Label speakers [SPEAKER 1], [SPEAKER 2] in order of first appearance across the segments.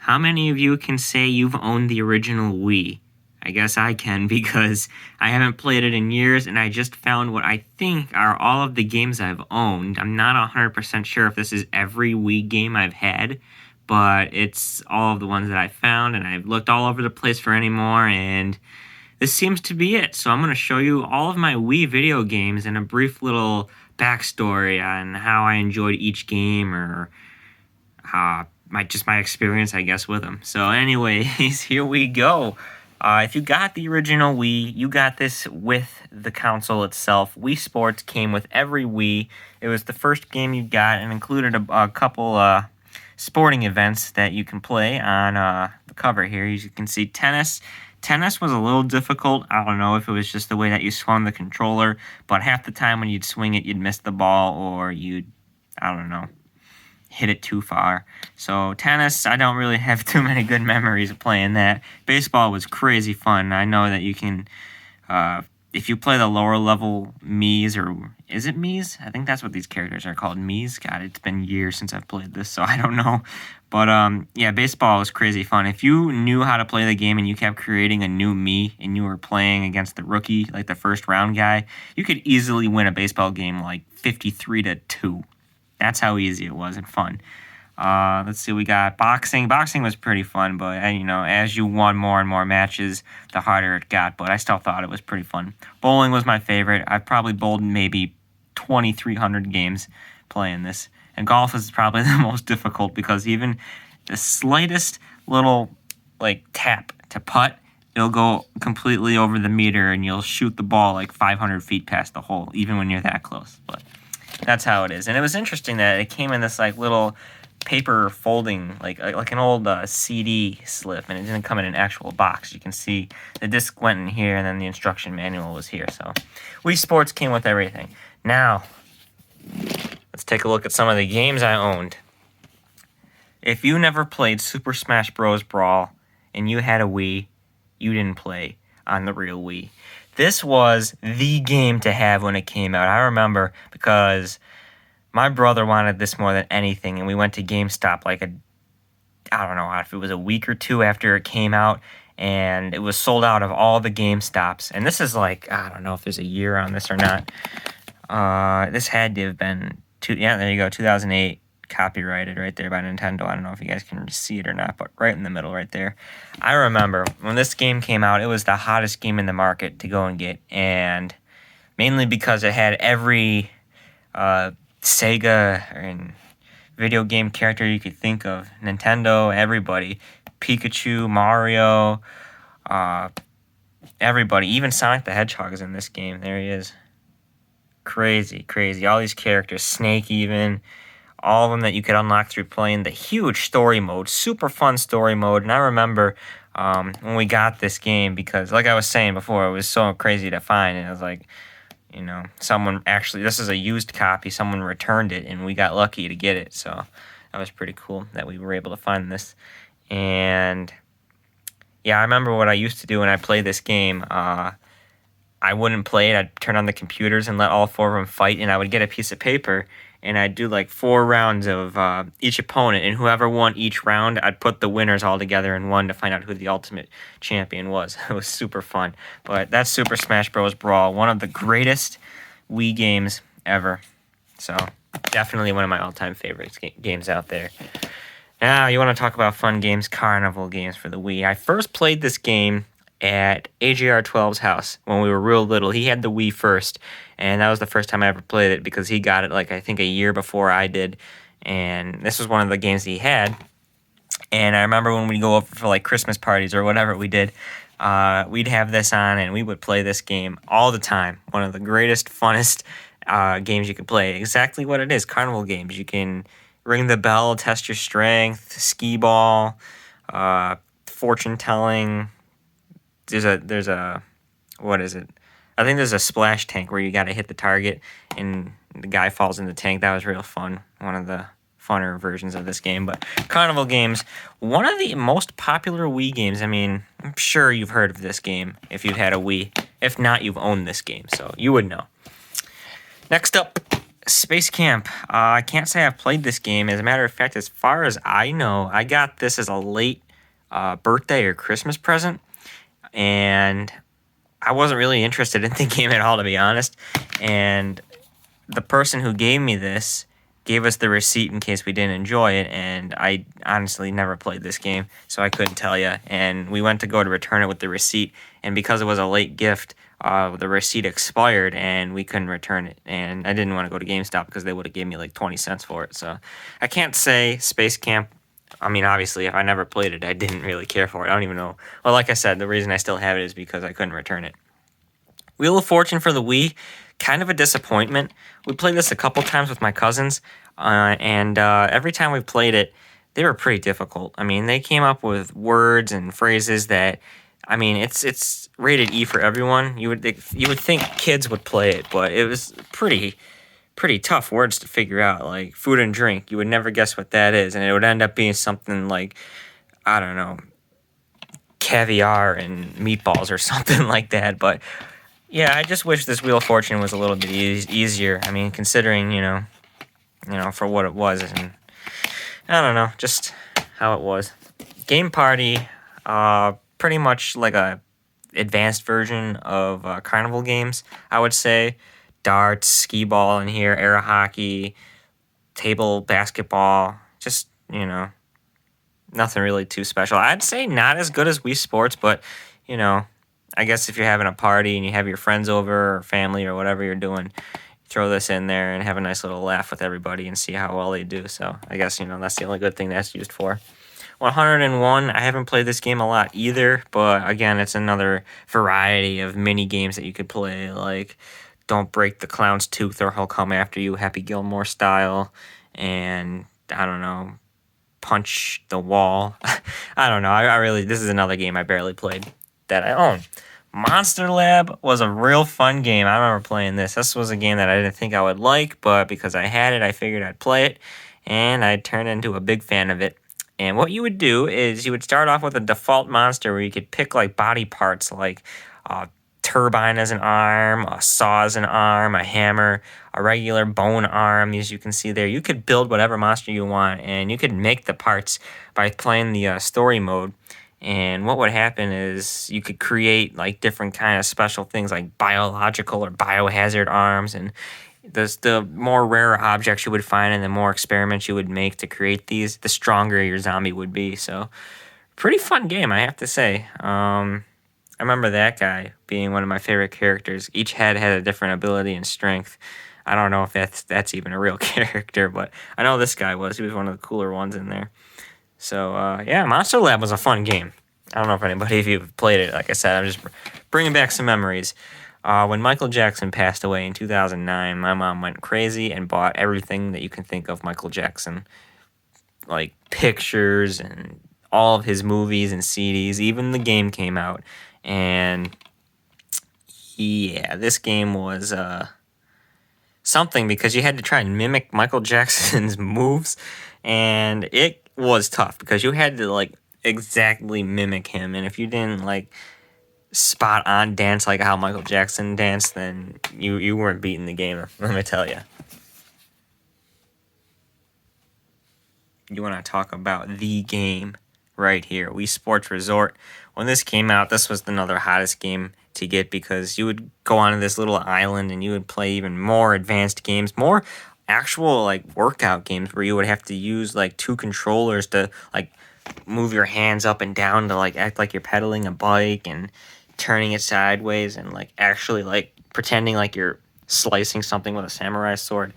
[SPEAKER 1] How many of you can say you've owned the original Wii? I guess I can because I haven't played it in years and I just found what I think are all of the games I've owned. I'm not 100% sure if this is every Wii game I've had, but it's all of the ones that I found, and I've looked all over the place for any more, and this seems to be it. So I'm going to show you all of my Wii video games and a brief little backstory on how I enjoyed each game, or my experience, I guess, with them. So anyways, here we go. If you got the original Wii, you got this with the console itself. Wii Sports came with every Wii. It was the first game you got and included a couple sporting events that you can play on the cover here. As you can see, tennis. Tennis was a little difficult. I don't know if it was just the way that you swung the controller, but half the time when you'd swing it, you'd miss the ball, or you'd, I don't know, hit it too far. So tennis, I don't really have too many good memories of playing that. Baseball was crazy fun. I know that you can, if you play the lower level Miis, or is it Miis? I think that's what these characters are called, Miis. God, it's been years since I've played this, so I don't know. But yeah, baseball was crazy fun. If you knew how to play the game and you kept creating a new Mii and you were playing against the rookie, like the first round guy, you could easily win a baseball game like 53-2. That's how easy it was and fun. Let's see, we got boxing. Boxing was pretty fun, but as you won more and more matches, the harder it got, but I still thought it was pretty fun. Bowling was my favorite. I've probably bowled maybe 2,300 games playing this. And golf is probably the most difficult because even the slightest little tap to putt, it'll go completely over the meter and you'll shoot the ball like 500 feet past the hole, even when you're that close. But that's how it is. And it was interesting that it came in this little paper folding, like an old CD slip, and it didn't come in an actual box. You can see the disc went in here, and then the instruction manual was here. So Wii Sports came with everything. Now, let's take a look at some of the games I owned. If you never played Super Smash Bros. Brawl and you had a Wii, you didn't play on the real Wii. This was the game to have when it came out. I remember because my brother wanted this more than anything, and we went to GameStop I don't know if it was a week or two after it came out, and it was sold out of all the GameStops. And this is I don't know if there's a year on this or not. This had to have been, there you go, 2008. Copyrighted right there by Nintendo. I don't know if you guys can see it or not, but right in the middle right there. I remember when this game came out, it was the hottest game in the market to go and get, and mainly because it had every Sega and video game character you could think of. Nintendo, everybody. Pikachu, Mario, everybody. Even Sonic the Hedgehog is in this game. There he is. Crazy. All these characters. Snake even. All of them that you could unlock through playing the huge story mode, super fun story mode. And I remember when we got this game, because like I was saying before, it was so crazy to find. And it was someone actually, this is a used copy, someone returned it, and we got lucky to get it. So that was pretty cool that we were able to find this. And yeah, I remember what I used to do when I played this game. I wouldn't play it. I'd turn on the computers and let all four of them fight, and I would get a piece of paper, and I'd do 4 rounds of each opponent, and whoever won each round, I'd put the winners all together in one to find out who the ultimate champion was. It was super fun. But that's Super Smash Bros. Brawl, one of the greatest Wii games ever. So definitely one of my all-time favorite games out there. Now, you want to talk about fun games? Carnival Games for the Wii. I first played this game at AJR12's house when we were real little. He had the Wii first, and that was the first time I ever played it because he got it I think a year before I did, and this was one of the games he had. And I remember when we'd go over for Christmas parties or whatever we did, we'd have this on and we would play this game all the time. One of the greatest, funnest games you could play. Exactly what it is, Carnival Games. You can ring the bell, test your strength, skee ball, fortune telling. There's a what is it? I think there's a splash tank where you got to hit the target and the guy falls in the tank. That was real fun. One of the funner versions of this game. But Carnival Games, one of the most popular Wii games. I mean, I'm sure you've heard of this game if you've had a Wii. If not, you've owned this game, so you would know. Next up, Space Camp. I can't say I've played this game. As a matter of fact, as far as I know, I got this as a late birthday or Christmas present, and I wasn't really interested in the game at all, to be honest. And the person who gave me this gave us the receipt in case we didn't enjoy it, and I honestly never played this game, so I couldn't tell you. And we went to go to return it with the receipt, and because it was a late gift, the receipt expired, and we couldn't return it. And I didn't want to go to GameStop because they would have gave me like 20 cents for it. So I can't say Space Camp. I mean, obviously, if I never played it, I didn't really care for it. I don't even know. Well, like I said, the reason I still have it is because I couldn't return it. Wheel of Fortune for the Wii, kind of a disappointment. We played this a couple times with my cousins, and every time we played it, they were pretty difficult. I mean, they came up with words and phrases that, I mean, it's rated E for everyone. You would think kids would play it, but it was pretty tough words to figure out, like food and drink. You would never guess what that is, and it would end up being something like, I don't know, caviar and meatballs or something like that, but yeah, I just wish this Wheel of Fortune was a little bit easier. I mean, considering, for what it was, and I don't know, just how it was. Game Party, pretty much like a advanced version of Carnival Games, I would say. Darts, skee ball in here, air hockey, table basketball, just, nothing really too special. I'd say not as good as Wii Sports, but, I guess if you're having a party and you have your friends over or family or whatever you're doing, throw this in there and have a nice little laugh with everybody and see how well they do. So I guess, that's the only good thing that's used for. 101, I haven't played this game a lot either, but again, it's another variety of mini games that you could play, like Don't Break the Clown's Tooth or He'll Come After You, Happy Gilmore style, and I don't know, Punch the Wall. I don't know, I really, this is another game I barely played that I own. Monster Lab was a real fun game. I remember playing this. This was a game that I didn't think I would like, but because I had it, I figured I'd play it, and I'd turn into a big fan of it. And what you would do is you would start off with a default monster where you could pick like body parts, like a turbine as an arm, a saw as an arm, a hammer, a regular bone arm, as you can see there. You could build whatever monster you want, and you could make the parts by playing the story mode. And what would happen is you could create like different kind of special things like biological or biohazard arms, and the more rare objects you would find and the more experiments you would make to create these, the stronger your zombie would be. So pretty fun game, I have to say. I remember that guy being one of my favorite characters. Each head had a different ability and strength. I don't know if that's even a real character, but I know this guy was. He was one of the cooler ones in there. So, yeah, Monster Lab was a fun game. I don't know if anybody of you have played it. Like I said, I'm just bringing back some memories. When Michael Jackson passed away in 2009, my mom went crazy and bought everything that you can think of Michael Jackson. Like pictures and all of his movies and CDs. Even the game came out. And, yeah, this game was something because you had to try and mimic Michael Jackson's moves. And it was tough because you had to, like, exactly mimic him, and if you didn't like spot on dance like how Michael Jackson danced, then you weren't beating the game, let me tell you. You want to talk about the game right here, Wii Sports Resort. When this came out, this was another hottest game to get because you would go onto this little island and you would play even more advanced games, more actual like workout games where you would have to use like two controllers to like move your hands up and down to like act like you're pedaling a bike and turning it sideways and like actually like pretending like you're slicing something with a samurai sword.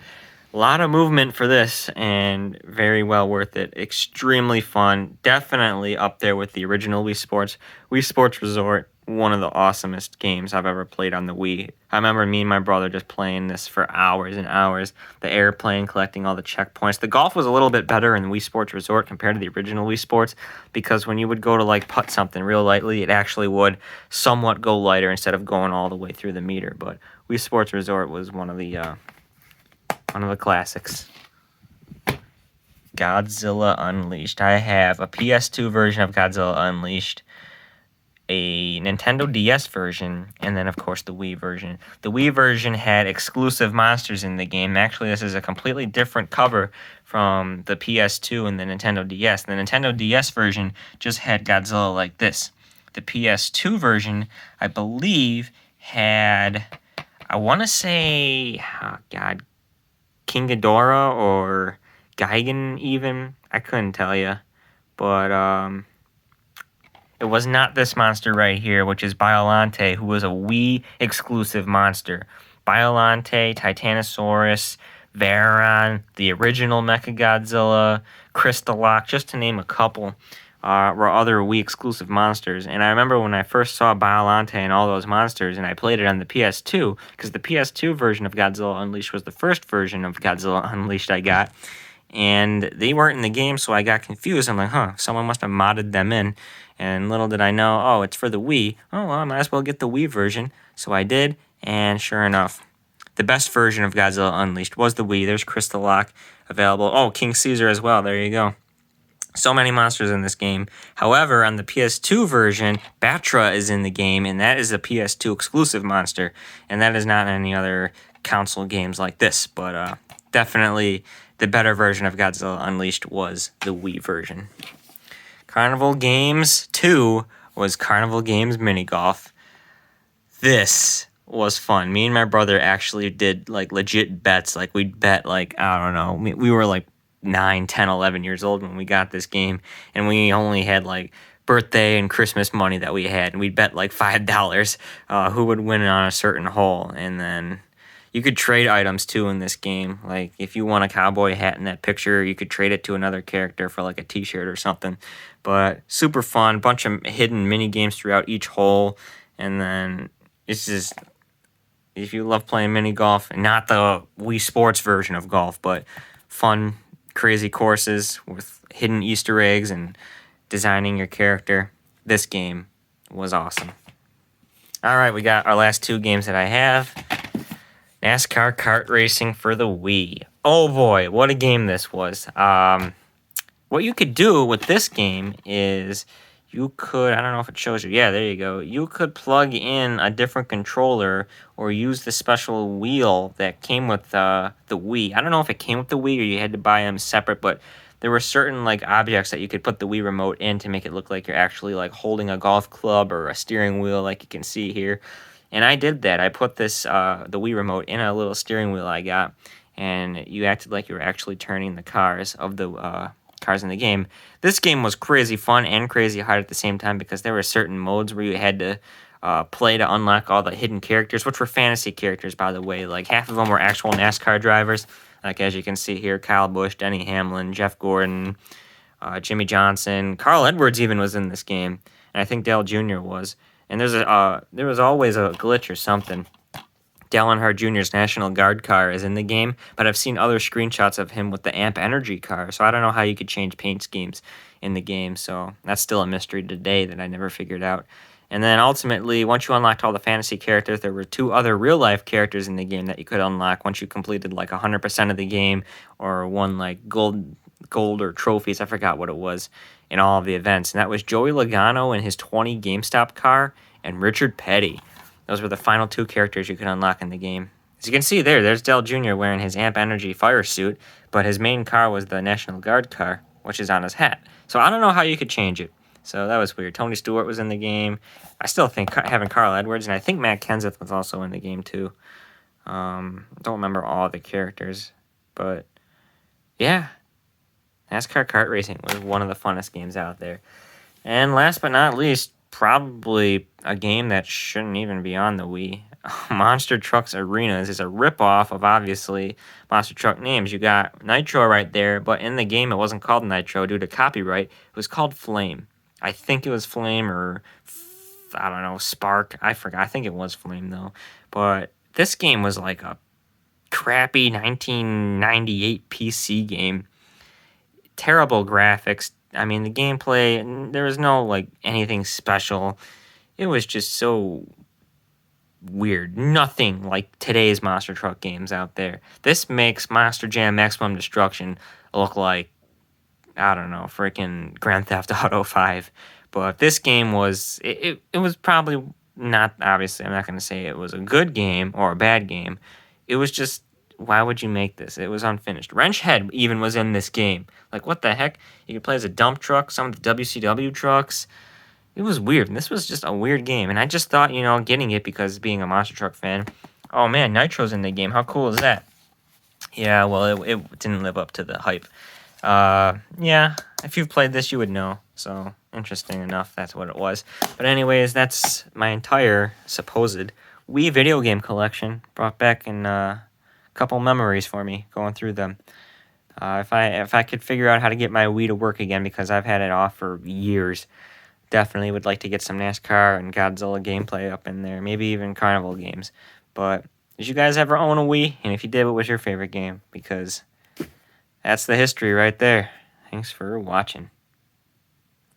[SPEAKER 1] A lot of movement for this and very well worth it. Extremely fun. Definitely up there with the original Wii Sports. Wii Sports Resort, one of the awesomest games I've ever played on the Wii. I remember me and my brother just playing this for hours and hours. The airplane, collecting all the checkpoints. The golf was a little bit better in Wii Sports Resort compared to the original Wii Sports because when you would go to like putt something real lightly, it actually would somewhat go lighter instead of going all the way through the meter. But Wii Sports Resort was one of the classics. Godzilla Unleashed. I have a PS2 version of Godzilla Unleashed. a Nintendo DS version, and then of course the Wii version. The Wii version had exclusive monsters in the game. Actually, this is a completely different cover from the PS2 and the Nintendo DS. The Nintendo DS version just had Godzilla like this. The PS2 version, I believe, had, I want to say, oh God, King Ghidorah or Gigan even. I couldn't tell you, but it was not this monster right here, which is Biolante, who was a Wii exclusive monster. Biolante, Titanosaurus, Varon, the original Mechagodzilla, Crystallock, just to name a couple, were other Wii exclusive monsters. And I remember when I first saw Biolante and all those monsters, and I played it on the PS2, because the PS2 version of Godzilla Unleashed was the first version of Godzilla Unleashed I got. And they weren't in the game, so I got confused. I'm like, someone must have modded them in. And little did I know, oh, it's for the Wii. Oh, well, I might as well get the Wii version. So I did, and sure enough, the best version of Godzilla Unleashed was the Wii. There's Crystallock available. Oh, King Caesar as well. There you go. So many monsters in this game. However, on the PS2 version, Batra is in the game, and that is a PS2 exclusive monster. And that is not in any other console games like this. But definitely the better version of Godzilla Unleashed was the Wii version. Carnival Games 2 was Carnival Games Mini Golf. This was fun. Me and my brother actually did like legit bets. Like we'd bet like, I don't know, we were like 9, 10, 11 years old when we got this game, and we only had like birthday and Christmas money that we had, and we'd bet like $5 who would win on a certain hole. And then you could trade items too in this game. Like if you want a cowboy hat in that picture, you could trade it to another character for like a t-shirt or something. But super fun, bunch of hidden mini games throughout each hole. And then it's just, if you love playing mini golf, and not the Wii Sports version of golf, but fun, crazy courses with hidden Easter eggs and designing your character, this game was awesome. All right, we got our last two games that I have. NASCAR kart racing for the Wii. Oh boy, what a game this was. What you could do with this game is you could, I don't know if it shows you, yeah, there you go. You could plug in a different controller or use the special wheel that came with the Wii. I don't know if it came with the Wii or you had to buy them separate, but there were certain like objects that you could put the Wii remote in to make it look like you're actually like holding a golf club or a steering wheel like you can see here. And I did that. I put this, the Wii remote in a little steering wheel I got, and you acted like you were actually turning the cars of the cars in the game. This game was crazy fun and crazy hard at the same time because there were certain modes where you had to play to unlock all the hidden characters, which were fantasy characters, by the way. Like half of them were actual NASCAR drivers, like as you can see here, Kyle Busch, Denny Hamlin, Jeff Gordon, Jimmy Johnson. Carl Edwards even was in this game, and I think Dale Jr. was. And there was always a glitch or something. Dale Earnhardt Jr.'s National Guard car is in the game, but I've seen other screenshots of him with the Amp Energy car, so I don't know how you could change paint schemes in the game, so that's still a mystery today that I never figured out. And then ultimately, once you unlocked all the fantasy characters, there were 2 other real-life characters in the game that you could unlock once you completed like 100% of the game or won like gold or trophies, I forgot what it was, in all of the events. And that was Joey Logano in his 20 GameStop car and Richard Petty. Those were the final 2 characters you could unlock in the game. As you can see there's Dale Jr. wearing his Amp Energy fire suit, but his main car was the National Guard car, which is on his hat. So I don't know how you could change it. So that was weird. Tony Stewart was in the game. I still think having Carl Edwards, and I think Matt Kenseth was also in the game too. Don't remember all the characters, but yeah. NASCAR kart racing was one of the funnest games out there. And last but not least, probably a game that shouldn't even be on the Wii. Monster Trucks Arenas is a ripoff of, obviously, Monster Truck names. You got Nitro right there, but in the game it wasn't called Nitro due to copyright. It was called Flame. I think it was Flame or, I don't know, Spark. I forgot. I think it was Flame, though. But this game was like a crappy 1998 PC game. Terrible graphics. I mean, the gameplay, there was no, like, anything special. It was just so weird. Nothing like today's Monster Truck games out there. This makes Monster Jam Maximum Destruction look like, I don't know, freaking Grand Theft Auto 5. But this game was it was probably not, obviously I'm not going to say it was a good game or a bad game. It was just, why would you make this? It was unfinished. Wrench Head even was in this game. Like, what the heck? You could play as a dump truck, some of the WCW trucks. It was weird. And this was just a weird game. And I just thought, getting it because being a Monster Truck fan, oh man, Nitro's in the game. How cool is that? Yeah, well, it didn't live up to the hype. Yeah, if you've played this, you would know. So, interesting enough, that's what it was. But anyways, that's my entire supposed Wii video game collection. Brought back in a couple memories for me, going through them. If I could figure out how to get my Wii to work again, because I've had it off for years, definitely would like to get some NASCAR and Godzilla gameplay up in there. Maybe even Carnival Games. But did you guys ever own a Wii? And if you did, what was your favorite game? Because that's the history right there. Thanks for watching.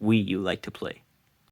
[SPEAKER 1] Wii you like to play.